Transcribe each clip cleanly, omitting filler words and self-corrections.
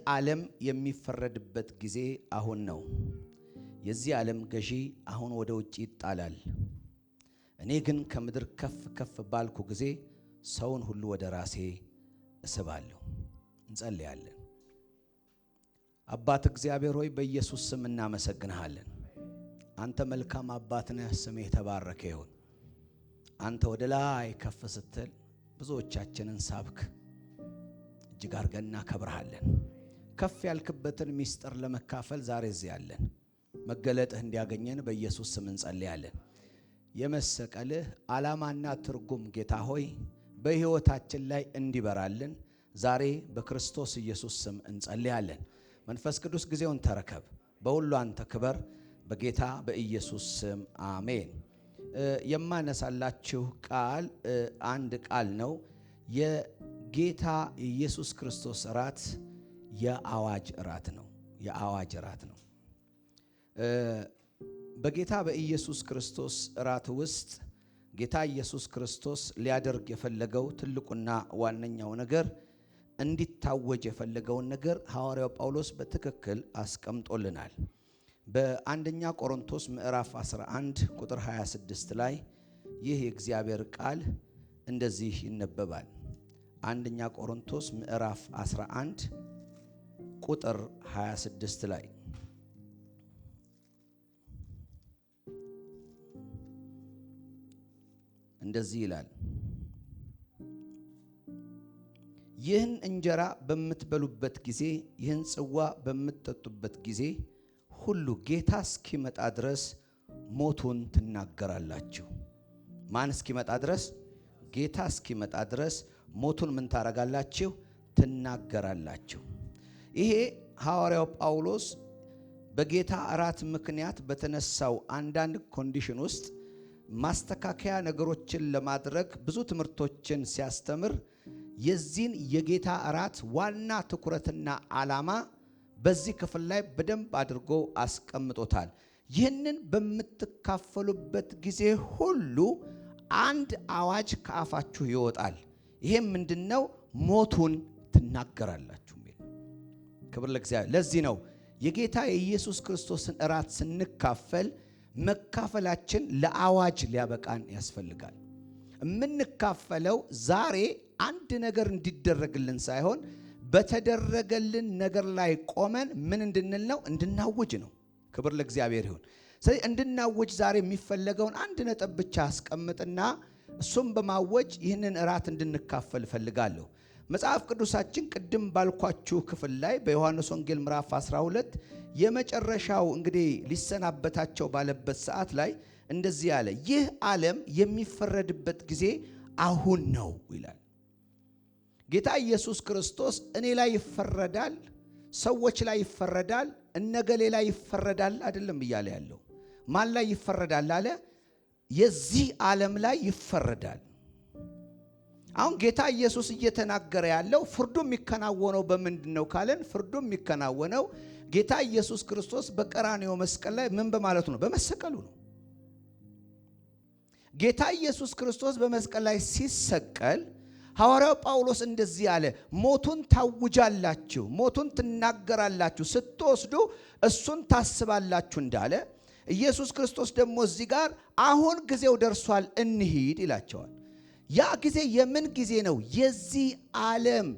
ዓለም የሚፈረድበት ጊዜ አሁን ነው። የዚህ ዓለም ገዢ አሁን ወደ ውጭ ይጣላል። እኔ ግን ከምድር ከፍ ከፍ ባልኩ ጊዜ ሰውን ሁሉ ወደ ራሴ እስባለሁ። እንጸልያለን። አባት እግዚአብሔር ሆይ በኢየሱስ ስም እናመሰግንሃለን። አንተ መልካም አባት ነህ። ስምህ የተባረከ ይሁን። አንተ ወደ ላይ ከፍ ስትል ብዙዎቻችንን ሳብክ። እጅግ አድርገን እናከብርሃለን። ከፍ ያልክበትን ሚስጥር ለመካፈል ዛሬ እዚህ ያለን መገለጥህ እንዲያገኘን በኢየሱስ ስም እንጸልያለን። የመሰቀልህ ዓላማና ትርጉም ጌታ ሆይ በሕይወታችን ላይ እንዲበራልን ዛሬ በክርስቶስ ኢየሱስ ስም እንጸልያለን። መንፈስ ቅዱስ ጊዜውን ተረከብ። በሁሉ አንተ ክበር። በጌታ በኢየሱስ ስም አሜን። የማነሳላችሁ ቃል አንድ ቃል ነው። የጌታ ኢየሱስ ክርስቶስ እራት የአዋጅ እራት ነው። የአዋጅ እራት ነው። በጌታ በኢየሱስ ክርስቶስ እራት ውስጥ ጌታ ኢየሱስ ክርስቶስ ሊያደርግ የፈለገው ትልቁና ዋነኛው ነገር እንዲታወጅ የፈለገውን ነገር ሐዋርያው ጳውሎስ በትክክል አስቀምጦልናል። በአንደኛ ቆሮንቶስ ምዕራፍ 11 ቁጥር 26 ላይ ይህ የእግዚአብሔር ቃል እንደዚህ ይነበባል። አንደኛ ቆሮንቶስ ምዕራፍ 11 ቁጥር 26 ላይ እንደዚህ ይላል። ይህን እንጀራ በምትበሉበት ጊዜ ይህን ጽዋ በምትጠጡበት ጊዜ ሁሉ ጌታ እስኪመጣ ድረስ ሞቱን ትናገራላችሁ። ማን እስኪመጣ ድረስ? ጌታ እስኪመጣ ድረስ ሞቱን ምን ታረጋላችሁ? ትናገራላችሁ። ይሄ ሐዋርያው ጳውሎስ በጌታ እራት ምክንያት በተነሳው አንዳንድ ኮንዲሽን ውስጥ ማስተካከያ ነገሮችን ለማድረግ ብዙ ትምህርቶችን ሲያስተምር የዚህን የጌታ እራት ዋና ትኩረትና ዓላማ በዚህ ክፍል ላይ በደንብ አድርጎ አስቀምጦታል። ይህንን በምትካፈሉበት ጊዜ ሁሉ አንድ አዋጅ ከአፋችሁ ይወጣል። ይሄም ምንድነው? ሞቱን ትናገራላችሁ። ክብር ለእግዚአብሔር። ለዚህ ነው የጌታ የኢየሱስ ክርስቶስን እራት ስንካፈል መካፈላችን ለአዋጅ ሊያበቃን ያስፈልጋል። የምንካፈለው ዛሬ አንድ ነገር እንዲደረግልን ሳይሆን በተደረገልን ነገር ላይ ቆመን ምን እንድንል ነው? እንድናውጅ ነው። ክብር ለእግዚአብሔር ይሁን። ስለዚህ እንድናውጅ ዛሬ የሚፈለገውን አንድ ነጥብ ብቻ አስቀምጥና እሱም በማወጅ ይህንን እራት እንድንካፈል እፈልጋለሁ። መጽሐፍ ቅዱሳችን ቅድም ባልኳችሁ ክፍል ላይ በዮሐንስ ወንጌል ምዕራፍ 12 የመጨረሻው እንግዲህ ሊሰናበታቸው ባለበት ሰዓት ላይ እንደዚህ ያለ፣ ይህ ዓለም የሚፈረድበት ጊዜ አሁን ነው ይላል። ጌታ ኢየሱስ ክርስቶስ እኔ ላይ ይፈረዳል፣ ሰዎች ላይ ይፈረዳል፣ እነገሌ ላይ ይፈረዳል አይደለም እያለ ያለው። ማን ላይ ይፈረዳል አለ? የዚህ ዓለም ላይ ይፈረዳል። አሁን ጌታ ኢየሱስ እየተናገረ ያለው ፍርዱ የሚከናወነው በምንድን ነው ካለን፣ ፍርዱ የሚከናወነው ጌታ ኢየሱስ ክርስቶስ በቀራንዮ መስቀል ላይ ምን በማለቱ ነው? በመሰቀሉ ነው። ጌታ ኢየሱስ ክርስቶስ በመስቀል ላይ ሲሰቀል ሐዋርያው ጳውሎስ እንደዚህ አለ፣ ሞቱን ታውጃላችሁ፣ ሞቱን ትናገራላችሁ፣ ስትወስዱ እሱን ታስባላችሁ እንዳለ ኢየሱስ ክርስቶስ ደግሞ እዚህ ጋር አሁን ጊዜው ደርሷል እንሂድ ይላቸዋል። ያ ጊዜ የምን ጊዜ ነው? የዚህ ዓለም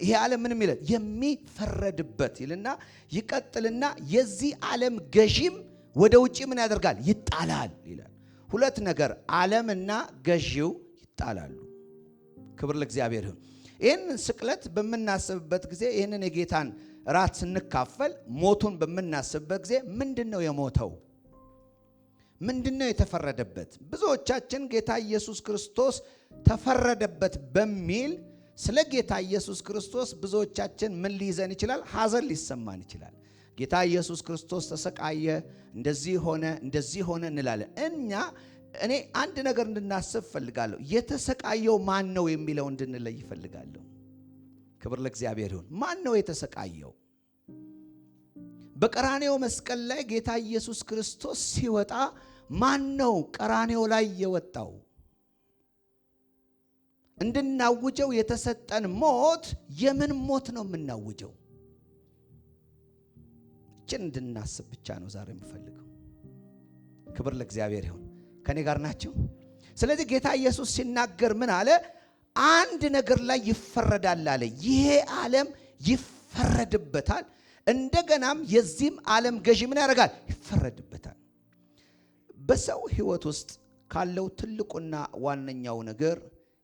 ይሄ ዓለም ምንም ይላል የሚፈረድበት ይልና ይቀጥልና የዚህ ዓለም ገዢም ወደ ውጪ ምን ያደርጋል? ይጣላል ይላል። ሁለት ነገር፣ ዓለምና ገዢው ይጣላሉ። ክብር ለእግዚአብሔር ይሁን። ይህንን ስቅለት በምናስብበት ጊዜ ይህንን የጌታን ራት ስንካፈል ሞቱን በምናስብበት ጊዜ ምንድነው የሞተው? ምንድነው የተፈረደበት? ብዙዎቻችን ጌታ ኢየሱስ ክርስቶስ ተፈረደበት በሚል ስለ ጌታ ኢየሱስ ክርስቶስ ብዙዎቻችን ምን ሊይዘን ይችላል? ሐዘን ሊሰማን ይችላል። ጌታ ኢየሱስ ክርስቶስ ተሰቃየ፣ እንደዚህ ሆነ እንላለን። እኔ አንድ ነገር እንድናስብ ፈልጋለሁ። የተሰቃየው ማን ነው የሚለው እንድንለይ ፈልጋለሁ። ክብር ለእግዚአብሔር ይሁን። ማን ነው የተሰቃየው? በቀራንዮ መስቀል ላይ ጌታ ኢየሱስ ክርስቶስ ሲወጣ ማን ነው ቀራንዮ ላይ የወጣው? እንድናውጀው የተሰጠን ሞት የምን ሞት ነው የምናውጀው? እችን እንድናስብ ብቻ ነው ዛሬ የምፈልገው። ክብር ለእግዚአብሔር ይሁን። ከኔ ጋር ናቸው? ስለዚህ ጌታ ኢየሱስ ሲናገር ምን አለ? አንድ ነገር ላይ ይፈረዳል አለ። ይሄ ዓለም ይፈረድበታል፣ እንደገናም የዚህም ዓለም ገዢ ምን ያደርጋል? ይፈረድበታል። በሰው ሕይወት ውስጥ ካለው ትልቁና ዋነኛው ነገር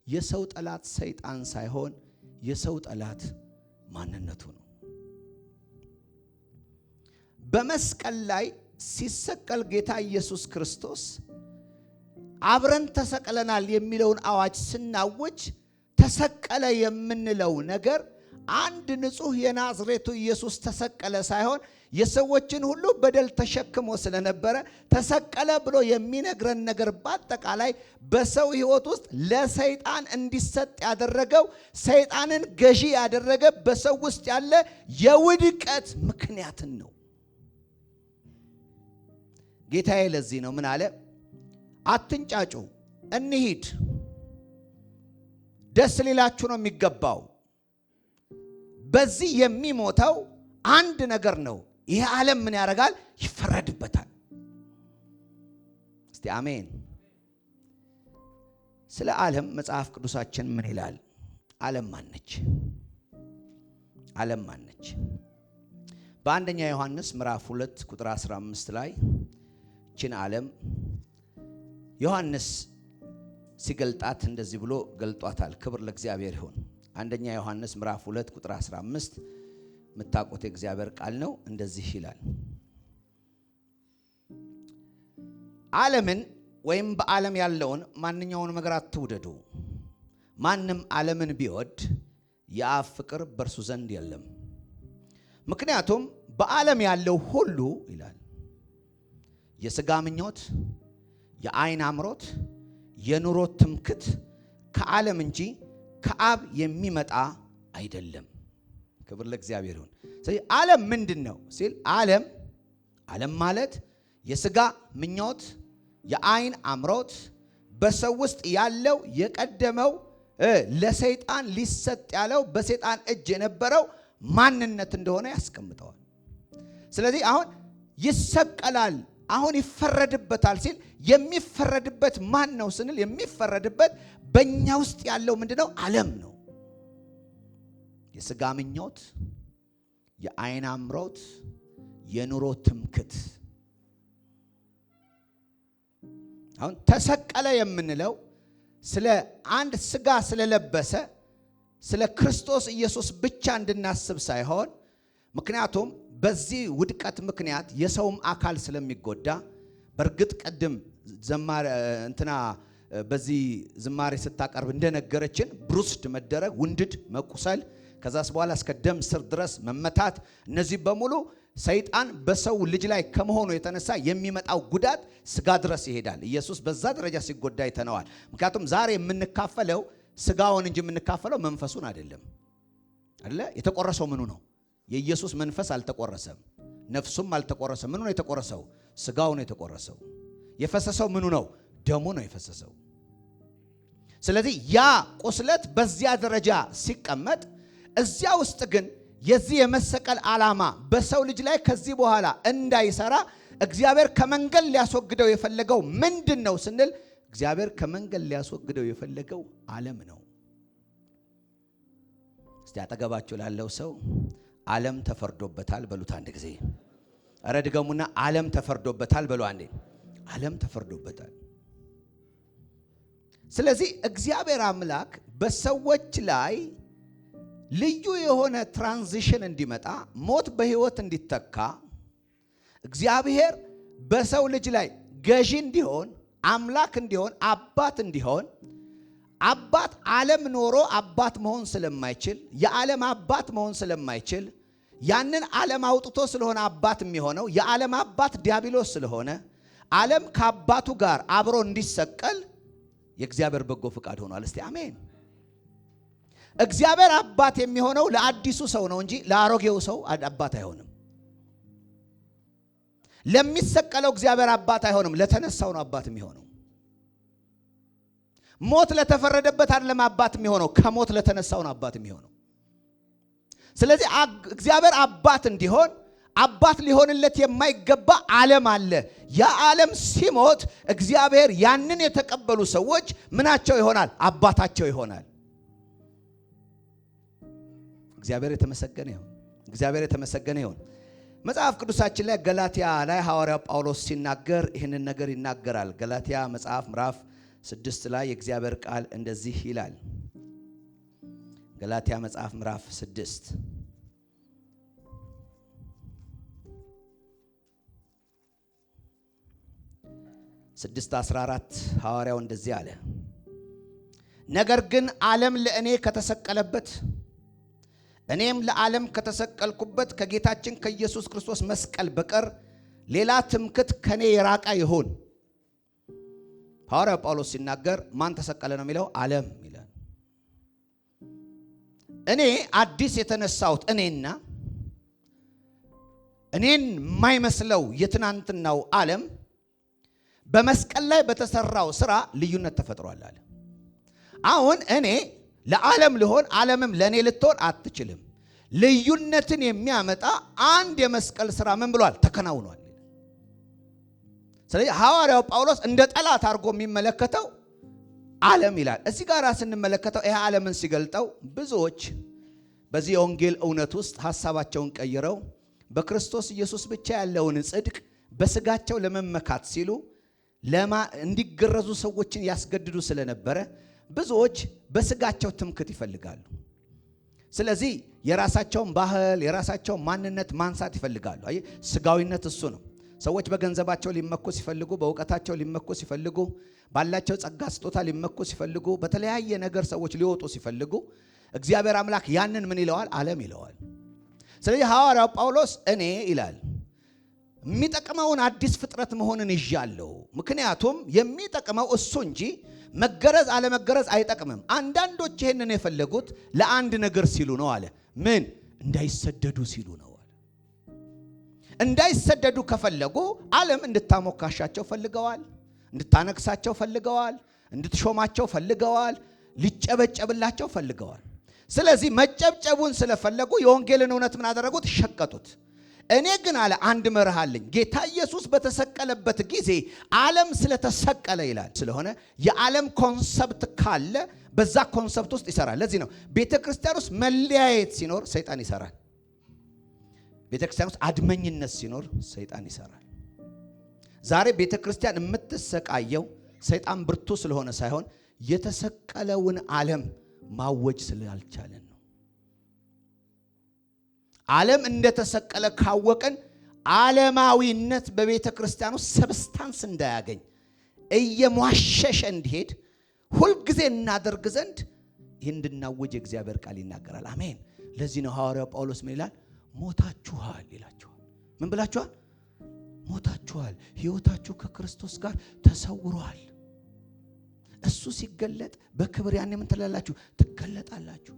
የሰው ጠላት ሰይጣን ሳይሆን የሰው ጠላት ማንነቱ ነው። በመስቀል ላይ ሲሰቀል ጌታ ኢየሱስ ክርስቶስ አብረን ተሰቅለናል የሚለውን አዋጅ ስናውጅ ተሰቀለ የምንለው ነገር አንድ ንጹህ የናዝሬቱ ኢየሱስ ተሰቀለ ሳይሆን የሰዎችን ሁሉ በደል ተሸክሞ ስለነበረ ተሰቀለ ብሎ የሚነግረን ነገር በአጠቃላይ በሰው ሕይወት ውስጥ ለሰይጣን እንዲሰጥ ያደረገው ሰይጣንን ገዢ ያደረገ በሰው ውስጥ ያለ የውድቀት ምክንያትን ነው። ጌታዬ ለዚህ ነው ምን አለ? አትንጫጩ፣ እንሂድ፣ ደስ ሊላችሁ ነው የሚገባው። በዚህ የሚሞተው አንድ ነገር ነው። ይሄ ዓለም ምን ያደርጋል? ይፈረድበታል። እስቲ አሜን። ስለ ዓለም መጽሐፍ ቅዱሳችን ምን ይላል? ዓለም ማነች? ዓለም ማነች? በአንደኛ ዮሐንስ ምዕራፍ 2 ቁጥር 15 ላይ ችን ዓለም ዮሐንስ ሲገልጣት እንደዚህ ብሎ ገልጧታል። ክብር ለእግዚአብሔር ይሁን። አንደኛ ዮሐንስ ምዕራፍ 2 ቁጥር 15 የምታውቁት የእግዚአብሔር ቃል ነው። እንደዚህ ይላል፣ ዓለምን ወይም በዓለም ያለውን ማንኛውንም ነገር አትውደዱ። ማንም ዓለምን ቢወድ የአብ ፍቅር በእርሱ ዘንድ የለም። ምክንያቱም በዓለም ያለው ሁሉ ይላል የሥጋ ምኞት፣ የዓይን አምሮት፣ የኑሮ ትምክት ከዓለም እንጂ ከአብ የሚመጣ አይደለም። ክብር ለእግዚአብሔር ይሁን። ስለዚህ ዓለም ምንድን ነው ሲል ዓለም ማለት የሥጋ ምኞት፣ የዓይን አምሮት በሰው ውስጥ ያለው የቀደመው ለሰይጣን ሊሰጥ ያለው በሰይጣን እጅ የነበረው ማንነት እንደሆነ ያስቀምጠዋል። ስለዚህ አሁን ይሰቀላል፣ አሁን ይፈረድበታል ሲል የሚፈረድበት ማን ነው ስንል የሚፈረድበት በእኛ ውስጥ ያለው ምንድነው? ዓለም ነው። የሥጋ ምኞት፣ የዓይን አምሮት፣ የኑሮ ትምክት። አሁን ተሰቀለ የምንለው ስለ አንድ ሥጋ ስለለበሰ ስለ ክርስቶስ ኢየሱስ ብቻ እንድናስብ ሳይሆን ምክንያቱም በዚህ ውድቀት ምክንያት የሰውም አካል ስለሚጎዳ በእርግጥ ቀድም በዚህ ዝማሬ ስታቀርብ እንደነገረችን ብሩስድ መደረግ፣ ውንድድ መቁሰል፣ ከዛስ በኋላ እስከ ደም ስር ድረስ መመታት፣ እነዚህ በሙሉ ሰይጣን በሰው ልጅ ላይ ከመሆኑ የተነሳ የሚመጣው ጉዳት ሥጋ ድረስ ይሄዳል። ኢየሱስ በዛ ደረጃ ሲጎዳ ይተነዋል። ምክንያቱም ዛሬ የምንካፈለው ሥጋውን እንጂ የምንካፈለው መንፈሱን አይደለም። አይደለ? የተቆረሰው ምኑ ነው? የኢየሱስ መንፈስ አልተቆረሰም፣ ነፍሱም አልተቆረሰም። ምኑ ነው የተቆረሰው? ሥጋው ነው የተቆረሰው። የፈሰሰው ምኑ ነው? ደሙ ነው የፈሰሰው። ስለዚህ ያ ቁስለት በዚያ ደረጃ ሲቀመጥ እዚያ ውስጥ ግን የዚህ የመሰቀል ዓላማ በሰው ልጅ ላይ ከዚህ በኋላ እንዳይሰራ እግዚአብሔር ከመንገድ ሊያስወግደው የፈለገው ምንድን ነው ስንል እግዚአብሔር ከመንገድ ሊያስወግደው የፈለገው ዓለም ነው። እስቲ አጠገባችሁ ላለው ሰው ዓለም ተፈርዶበታል በሉት አንድ ጊዜ። ኧረ ድገሙና ዓለም ተፈርዶበታል በሉ አንዴ። ዓለም ተፈርዶበታል። ስለዚህ እግዚአብሔር አምላክ በሰዎች ላይ ልዩ የሆነ ትራንዚሽን እንዲመጣ፣ ሞት በሕይወት እንዲተካ፣ እግዚአብሔር በሰው ልጅ ላይ ገዢ እንዲሆን፣ አምላክ እንዲሆን፣ አባት እንዲሆን። አባት ዓለም ኖሮ አባት መሆን ስለማይችል፣ የዓለም አባት መሆን ስለማይችል፣ ያንን ዓለም አውጥቶ ስለሆነ አባት የሚሆነው የዓለም አባት ዲያብሎስ ስለሆነ ዓለም ከአባቱ ጋር አብሮ እንዲሰቀል የእግዚአብሔር በጎ ፈቃድ ሆኗል። እስቲ አሜን። እግዚአብሔር አባት የሚሆነው ለአዲሱ ሰው ነው እንጂ ለአሮጌው ሰው አባት አይሆንም። ለሚሰቀለው እግዚአብሔር አባት አይሆንም፣ ለተነሳው ነው አባት የሚሆነው። ሞት ለተፈረደበት አይደለም አባት የሚሆነው፣ ከሞት ለተነሳው ነው አባት የሚሆነው። ስለዚህ እግዚአብሔር አባት እንዲሆን አባት ሊሆንለት የማይገባ ዓለም አለ። ያ ዓለም ሲሞት እግዚአብሔር ያንን የተቀበሉ ሰዎች ምናቸው ይሆናል? አባታቸው ይሆናል። እግዚአብሔር የተመሰገነ ይሁን። እግዚአብሔር የተመሰገነ ይሁን። መጽሐፍ ቅዱሳችን ላይ ገላትያ ላይ ሐዋርያው ጳውሎስ ሲናገር ይህንን ነገር ይናገራል። ገላትያ መጽሐፍ ምዕራፍ 6 ላይ የእግዚአብሔር ቃል እንደዚህ ይላል። ገላትያ መጽሐፍ ምዕራፍ 6 6:14 ሐዋርያው እንደዚህ አለ። ነገር ግን ዓለም ለእኔ ከተሰቀለበት እኔም ለዓለም ከተሰቀልኩበት ከጌታችን ከኢየሱስ ክርስቶስ መስቀል በቀር ሌላ ትምክህት ከኔ የራቀ ይሁን። ሐዋርያው ጳውሎስ ሲናገር ማን ተሰቀለ ነው የሚለው? ዓለም ይላል። እኔ አዲስ የተነሳሁት እኔና እኔን የማይመስለው የትናንትናው ዓለም በመስቀል ላይ በተሰራው ሥራ ልዩነት ተፈጥሯል አለ። አሁን እኔ ለዓለም ልሆን ዓለምም ለኔ ልትሆን አትችልም። ልዩነትን የሚያመጣ አንድ የመስቀል ሥራ ምን ብሏል? ተከናውኗል። ስለዚህ ሐዋርያው ጳውሎስ እንደ ጠላት አድርጎ የሚመለከተው ዓለም ይላል። እዚህ ጋር ስንመለከተው ይሄ ዓለምን ሲገልጠው ብዙዎች በዚህ የወንጌል እውነት ውስጥ ሐሳባቸውን ቀይረው በክርስቶስ ኢየሱስ ብቻ ያለውን ጽድቅ በስጋቸው ለመመካት ሲሉ እንዲገረዙ ሰዎችን ያስገድዱ ስለነበረ ብዙዎች በስጋቸው ትምክህት ይፈልጋሉ። ስለዚህ የራሳቸውን ባህል የራሳቸውን ማንነት ማንሳት ይፈልጋሉ። አይ ስጋዊነት እሱ ነው። ሰዎች በገንዘባቸው ሊመኩ ሲፈልጉ፣ በእውቀታቸው ሊመኩ ሲፈልጉ፣ ባላቸው ጸጋ ስጦታ ሊመኩ ሲፈልጉ፣ በተለያየ ነገር ሰዎች ሊወጡ ሲፈልጉ እግዚአብሔር አምላክ ያንን ምን ይለዋል? ዓለም ይለዋል። ስለዚህ ሐዋርያው ጳውሎስ እኔ ይላል የሚጠቅመውን አዲስ ፍጥረት መሆንን ይዣለሁ። ምክንያቱም የሚጠቅመው እሱ እንጂ መገረዝ አለመገረዝ አይጠቅምም። አንዳንዶች ይሄንን የፈለጉት ለአንድ ነገር ሲሉ ነው አለ። ምን? እንዳይሰደዱ ሲሉ ነው አለ። እንዳይሰደዱ ከፈለጉ ዓለም እንድታሞካሻቸው ፈልገዋል፣ እንድታነግሳቸው ፈልገዋል፣ እንድትሾማቸው ፈልገዋል፣ ሊጨበጨብላቸው ፈልገዋል። ስለዚህ መጨብጨቡን ስለፈለጉ የወንጌልን እውነት ምን አደረጉት? ሸቀጡት። እኔ ግን አለ አንድ መርህ አለኝ። ጌታ ኢየሱስ በተሰቀለበት ጊዜ ዓለም ስለተሰቀለ ይላል። ስለሆነ የዓለም ኮንሰፕት ካለ በዛ ኮንሰፕት ውስጥ ይሰራል። ለዚህ ነው ቤተክርስቲያን ውስጥ መለያየት ሲኖር ሰይጣን ይሰራል። ቤተክርስቲያን ውስጥ አድመኝነት ሲኖር ሰይጣን ይሰራል። ዛሬ ቤተክርስቲያን የምትሰቃየው ሰይጣን ብርቱ ስለሆነ ሳይሆን የተሰቀለውን ዓለም ማወጅ ስላልቻለን ነው። ዓለም እንደተሰቀለ ካወቀን ዓለማዊነት በቤተ ክርስቲያኑ ሰብስታንስ እንዳያገኝ እየሟሸሸ እንዲሄድ ሁልጊዜ እናደርግ ዘንድ ይህን እንድናወጅ የእግዚአብሔር ቃል ይናገራል። አሜን። ለዚህ ነው ሐዋርያው ጳውሎስ ምን ይላል? ሞታችኋል ይላችኋል። ምን ብላችኋል? ሞታችኋል። ሕይወታችሁ ከክርስቶስ ጋር ተሰውሯል። እሱ ሲገለጥ በክብር ያኔ ምን ትላላችሁ? ትገለጣላችሁ።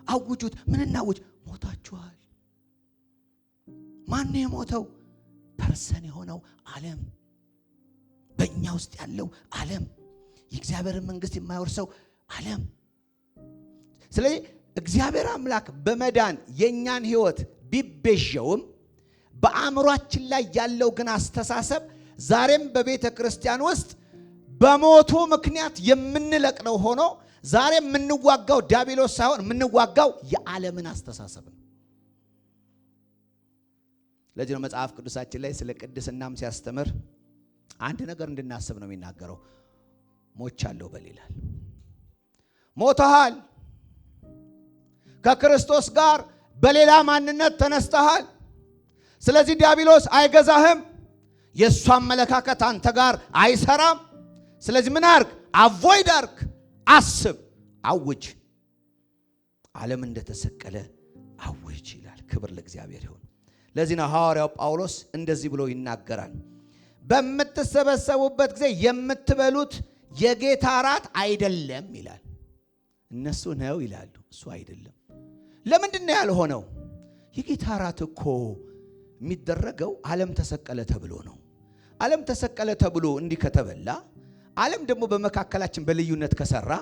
አውጁት። ምን እናውጅ? ሞታችኋል። ማን ነው የሞተው? ፐርሰን የሆነው ዓለም፣ በእኛ ውስጥ ያለው ዓለም፣ የእግዚአብሔርን መንግስት የማይወርሰው ዓለም። ስለዚህ እግዚአብሔር አምላክ በመዳን የኛን ህይወት ቢቤዠውም በአእምሯችን ላይ ያለው ግን አስተሳሰብ ዛሬም በቤተ ክርስቲያን ውስጥ በሞቱ ምክንያት የምንለቅነው ሆኖ ዛሬ የምንዋጋው ዲያብሎስ ሳይሆን የምንዋጋው የዓለምን አስተሳሰብ ነው። ለዚህ ነው መጽሐፍ ቅዱሳችን ላይ ስለ ቅድስናም ሲያስተምር አንድ ነገር እንድናስብ ነው የሚናገረው። ሞቻለሁ በል ይላል። ሞተሃል፣ ከክርስቶስ ጋር በሌላ ማንነት ተነስተሃል። ስለዚህ ዲያብሎስ አይገዛህም፣ የእሱ አመለካከት አንተ ጋር አይሰራም። ስለዚህ ምን አርግ? አቮይድ አርግ፣ አስብ፣ አውጅ። ዓለም እንደተሰቀለ አውጅ ይላል። ክብር ለእግዚአብሔር ይሁን። ለዚህ ነው ሐዋርያው ጳውሎስ እንደዚህ ብሎ ይናገራል። በምትሰበሰቡበት ጊዜ የምትበሉት የጌታ ራት አይደለም ይላል። እነሱ ነው ይላሉ፣ እሱ አይደለም። ለምንድን ነው ያልሆነው? የጌታ ራት እኮ የሚደረገው ዓለም ተሰቀለ ተብሎ ነው። ዓለም ተሰቀለ ተብሎ እንዲህ ከተበላ፣ ዓለም ደግሞ በመካከላችን በልዩነት ከሰራ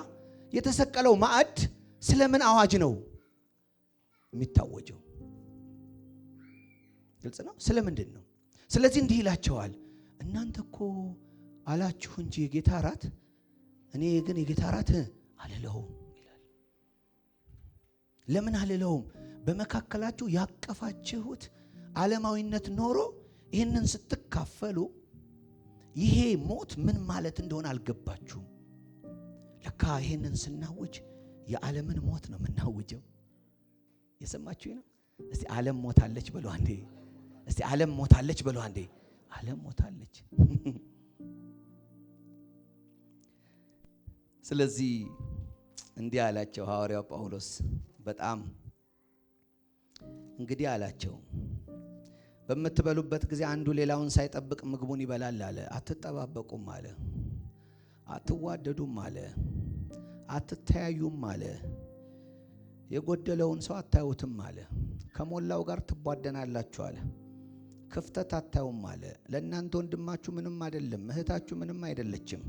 የተሰቀለው ማዕድ ስለምን አዋጅ ነው የሚታወጀው? ግልጽ ነው። ስለምንድን ነው? ስለዚህ እንዲህ ይላቸዋል፣ እናንተ እኮ አላችሁ እንጂ የጌታ እራት፣ እኔ ግን የጌታ እራት አልለውም ይላል። ለምን አልለውም? በመካከላችሁ ያቀፋችሁት ዓለማዊነት ኖሮ ይህንን ስትካፈሉ ይሄ ሞት ምን ማለት እንደሆነ አልገባችሁም። ለካ ይህንን ስናውጅ የዓለምን ሞት ነው የምናውጀው። የሰማችሁኝ ነው? እስቲ ዓለም ሞታለች በሉ አንዴ። እስቲ ዓለም ሞታለች በሉ አንዴ። ዓለም ሞታለች። ስለዚህ እንዲህ አላቸው ሐዋርያው ጳውሎስ በጣም እንግዲህ አላቸው፣ በምትበሉበት ጊዜ አንዱ ሌላውን ሳይጠብቅ ምግቡን ይበላል አለ። አትጠባበቁም አለ። አትዋደዱም አለ። አትተያዩም አለ። የጎደለውን ሰው አታዩትም አለ። ከሞላው ጋር ትቧደናላችሁ አለ። ክፍተት አታዩም አለ። ለእናንተ ወንድማችሁ ምንም አይደለም፣ እህታችሁ ምንም አይደለችም።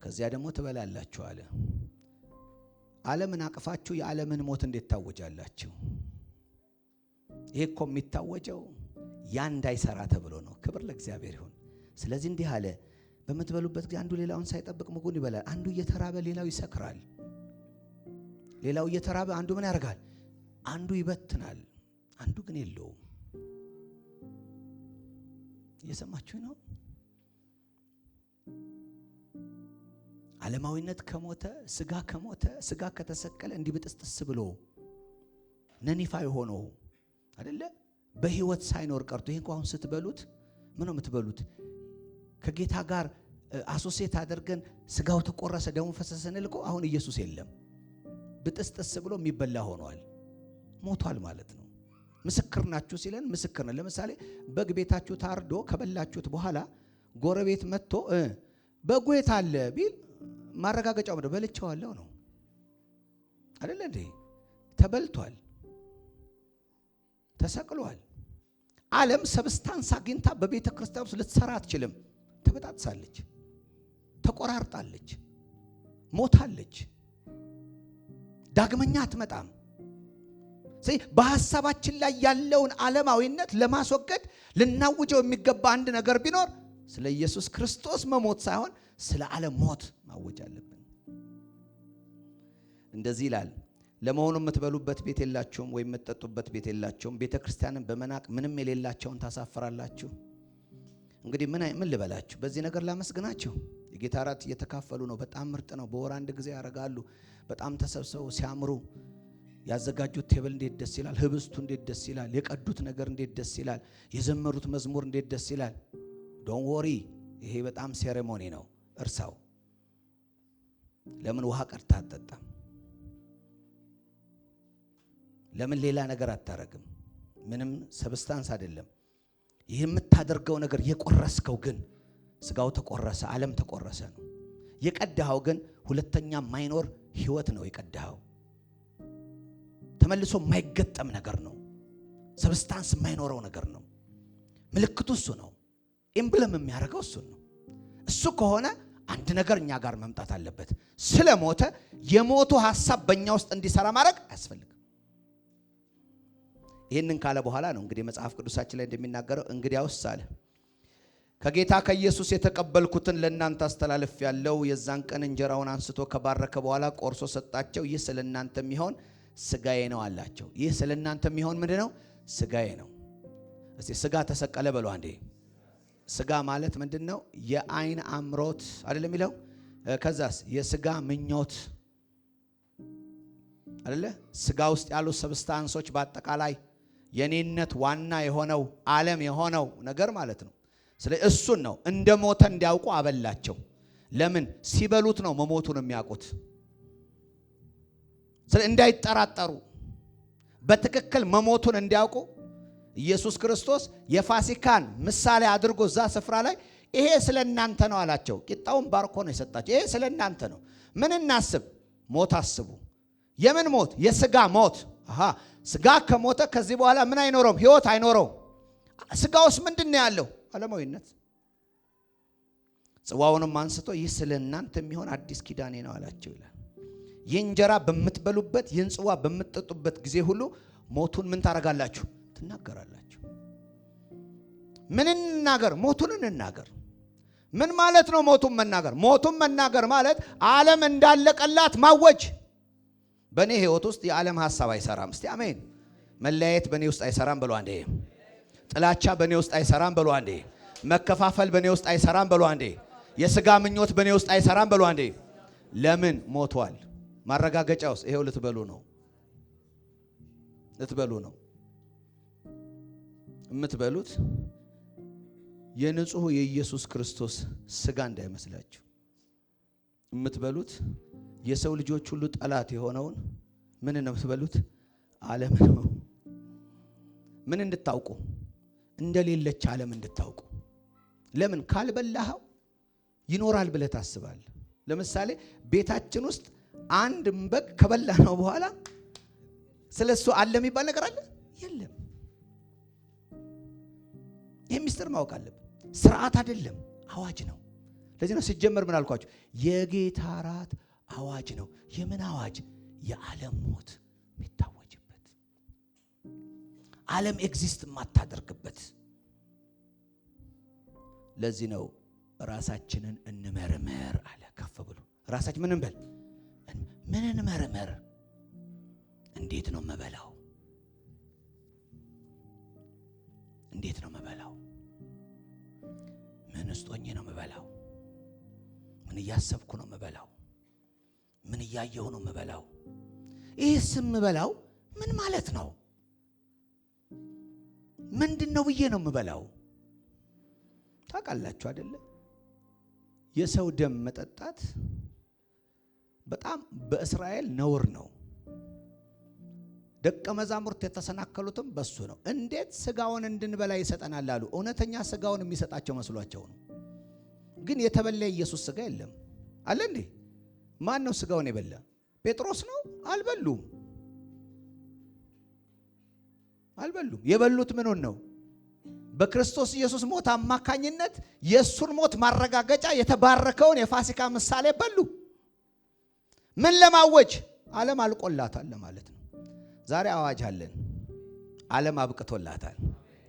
ከዚያ ደግሞ ትበላላችሁ አለ። ዓለምን አቅፋችሁ የዓለምን ሞት እንዴት ታወጃላችሁ? ይሄ እኮ የሚታወጀው ያ እንዳይሰራ ተብሎ ነው። ክብር ለእግዚአብሔር ይሁን። ስለዚህ እንዲህ አለ፣ በምትበሉበት ጊዜ አንዱ ሌላውን ሳይጠብቅ ምግቡን ይበላል። አንዱ እየተራበ ሌላው ይሰክራል። ሌላው እየተራበ አንዱ ምን ያደርጋል? አንዱ ይበትናል፣ አንዱ ግን የለውም። እየሰማችሁ ነው? ዓለማዊነት ከሞተ፣ ስጋ ከሞተ፣ ስጋ ከተሰቀለ እንዲህ ብጥስጥስ ብሎ ነኒፋይ ሆኖ አይደለ በህይወት ሳይኖር ቀርቶ ይሄን እንኳን ስትበሉት ምን ነው የምትበሉት? ከጌታ ጋር አሶሴት አድርገን ስጋው ተቆረሰ ደሙ ፈሰሰ እንልቆ አሁን ኢየሱስ የለም። ብጥስጥስ ብሎ የሚበላ ሆኗል፣ ሞቷል ማለት ነው። ምስክር ናችሁ ሲለን ምስክር ነው። ለምሳሌ በግ ቤታችሁ ታርዶ ከበላችሁት በኋላ ጎረቤት መጥቶ በጉ የት አለ ቢል ማረጋገጫው ምንድነው? በልቼዋለሁ ነው አይደል እንዴ? ተበልቷል፣ ተሰቅሏል። ዓለም ሰብስታንስ አግኝታ በቤተ ክርስቲያን ውስጥ ልትሰራ አትችልም። ተበጣጥሳለች፣ ተቆራርጣለች፣ ሞታለች። ዳግመኛ አትመጣም። ስለዚህ በሐሳባችን ላይ ያለውን ዓለማዊነት ለማስወገድ ልናውጀው የሚገባ አንድ ነገር ቢኖር ስለ ኢየሱስ ክርስቶስ መሞት ሳይሆን ስለ ዓለም ሞት ማወጅ አለብን። እንደዚህ ይላል፣ ለመሆኑ የምትበሉበት ቤት የላችሁም ወይም የምትጠጡበት ቤት የላችሁም? ቤተ ክርስቲያንን በመናቅ ምንም የሌላቸውን ታሳፍራላችሁ። እንግዲህ ምን ልበላችሁ? በዚህ ነገር ላመስግናቸው። የጌታ እራት እየተካፈሉ ነው። በጣም ምርጥ ነው። በወር አንድ ጊዜ ያደርጋሉ። በጣም ተሰብስበው ሲያምሩ ያዘጋጁት ቴብል እንዴት ደስ ይላል። ህብስቱ እንዴት ደስ ይላል። የቀዱት ነገር እንዴት ደስ ይላል። የዘመሩት መዝሙር እንዴት ደስ ይላል። ዶንት ወሪ፣ ይሄ በጣም ሴሬሞኒ ነው። እርሳው። ለምን ውሃ ቀድታ አትጠጣም? ለምን ሌላ ነገር አታረግም? ምንም ሰብስታንስ አይደለም። ይህ የምታደርገው ነገር የቆረስከው ግን ስጋው ተቆረሰ፣ ዓለም ተቆረሰ ነው። የቀዳኸው ግን ሁለተኛ ማይኖር ህይወት ነው። የቀዳኸው ተመልሶ የማይገጠም ነገር ነው። ሰብስታንስ የማይኖረው ነገር ነው። ምልክቱ እሱ ነው። ኤምብለም የሚያደርገው እሱ ነው። እሱ ከሆነ አንድ ነገር እኛ ጋር መምጣት አለበት። ስለሞተ የሞቱ ሐሳብ በእኛ ውስጥ እንዲሰራ ማድረግ አያስፈልግም። ይህንን ካለ በኋላ ነው እንግዲህ መጽሐፍ ቅዱሳችን ላይ እንደሚናገረው እንግዲያውስ አለ ከጌታ ከኢየሱስ የተቀበልኩትን ለእናንተ አስተላልፍ ያለው። የዛን ቀን እንጀራውን አንስቶ ከባረከ በኋላ ቆርሶ ሰጣቸው። ይህ ስለ እናንተ የሚሆን ስጋዬ ነው አላቸው። ይህ ስለ እናንተ የሚሆን ምንድን ነው? ስጋዬ ነው። እስቲ ስጋ ተሰቀለ በሉ አንዴ። ስጋ ማለት ምንድን ነው? የአይን አምሮት አይደለም የሚለው። ከዛስ የስጋ ምኞት አይደለ? ስጋ ውስጥ ያሉ ሰብስታንሶች በአጠቃላይ የኔነት ዋና የሆነው ዓለም የሆነው ነገር ማለት ነው። ስለዚህ እሱን ነው እንደ ሞተ እንዲያውቁ አበላቸው። ለምን? ሲበሉት ነው መሞቱን የሚያውቁት። ስለዚህ እንዳይጠራጠሩ በትክክል መሞቱን እንዲያውቁ ኢየሱስ ክርስቶስ የፋሲካን ምሳሌ አድርጎ እዛ ስፍራ ላይ ይሄ ስለ እናንተ ነው አላቸው። ቂጣውን ባርኮ ነው የሰጣቸው። ይሄ ስለ እናንተ ነው። ምን እናስብ? ሞት አስቡ። የምን ሞት? የስጋ ሞት። ስጋ ከሞተ ከዚህ በኋላ ምን አይኖረውም? ህይወት አይኖረውም። ስጋ ውስጥ ምንድን ነው ያለው? ዓለማዊነት። ጽዋውንም አንስቶ ይህ ስለ እናንተ የሚሆን አዲስ ኪዳኔ ነው አላቸው ይላል። ይህ እንጀራ በምትበሉበት ይህን ጽዋ በምትጠጡበት ጊዜ ሁሉ ሞቱን ምን ታረጋላችሁ? ትናገራላችሁ። ምን እንናገር? ሞቱን እንናገር። ምን ማለት ነው ሞቱን መናገር? ሞቱን መናገር ማለት ዓለም እንዳለቀላት ማወጅ። በእኔ ህይወት ውስጥ የዓለም ሐሳብ አይሰራም። እስቲ አሜን። መለያየት በእኔ ውስጥ አይሰራም በሉ አንዴ። ጥላቻ በእኔ ውስጥ አይሰራም በሉ አንዴ። መከፋፈል በእኔ ውስጥ አይሰራም በሉ አንዴ። የሥጋ ምኞት በእኔ ውስጥ አይሰራም በሉ አንዴ። ለምን? ሞቷል። ማረጋገጫውስ ይሄው ልትበሉ ነው። ልትበሉ ነው። የምትበሉት የንጹህ የኢየሱስ ክርስቶስ ሥጋ እንዳይመስላችሁ። የምትበሉት የሰው ልጆች ሁሉ ጠላት የሆነውን ምን ነው የምትበሉት? ዓለም ነው። ምን እንድታውቁ? እንደሌለች ዓለም እንድታውቁ። ለምን? ካልበላኸው ይኖራል ብለህ ታስባለህ። ለምሳሌ ቤታችን ውስጥ አንድ በግ ከበላነው በኋላ ስለሱ አለ የሚባል ነገር አለ? የለም። ይህ ሚስጥር ማወቅ አለብን። ስርዓት አይደለም፣ አዋጅ ነው። ለዚህ ነው ሲጀመር ምን አልኳችሁ? የጌታ ራት አዋጅ ነው። የምን አዋጅ? የዓለም ሞት የሚታወጅበት፣ ዓለም ኤግዚስት የማታደርግበት። ለዚህ ነው ራሳችንን እንመርመር አለ። ከፍ ብሎ ራሳችን ምን እንበል? ምን እንመርመር? እንዴት ነው መበላው? እንዴት ነው መበላው? ምን ስጦኝ ነው መበላው? ምን እያሰብኩ ነው መበላው? ምን እያየሁ ነው መበላው? ይህ ስም መበላው ምን ማለት ነው? ምንድነው ብዬ ነው መበላው? ታውቃላችሁ አይደለ? የሰው ደም መጠጣት በጣም በእስራኤል ነውር ነው። ደቀ መዛሙርት የተሰናከሉትም በሱ ነው። እንዴት ስጋውን እንድንበላ ይሰጠናል አሉ። እውነተኛ ስጋውን የሚሰጣቸው መስሏቸው ነው። ግን የተበላ ኢየሱስ ስጋ የለም አለ እንዴ? ማን ነው ስጋውን የበላ? ጴጥሮስ ነው? አልበሉም። የበሉት ምኑን ነው? በክርስቶስ ኢየሱስ ሞት አማካኝነት የሱን ሞት ማረጋገጫ የተባረከውን የፋሲካ ምሳሌ በሉ። ምን ለማወጅ? ዓለም አልቆላታል ለማለት ነው። ዛሬ አዋጅ አለን። ዓለም አብቅቶላታል።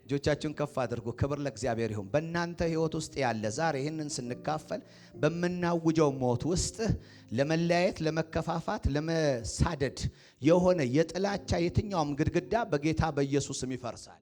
እጆቻችሁን ከፍ አድርጉ። ክብር ለእግዚአብሔር ይሁን። በእናንተ ህይወት ውስጥ ያለ ዛሬ ይህንን ስንካፈል በምናውጀው ሞት ውስጥ ለመለያየት፣ ለመከፋፋት፣ ለመሳደድ የሆነ የጥላቻ የትኛውም ግድግዳ በጌታ በኢየሱስ ስም ይፈርሳል።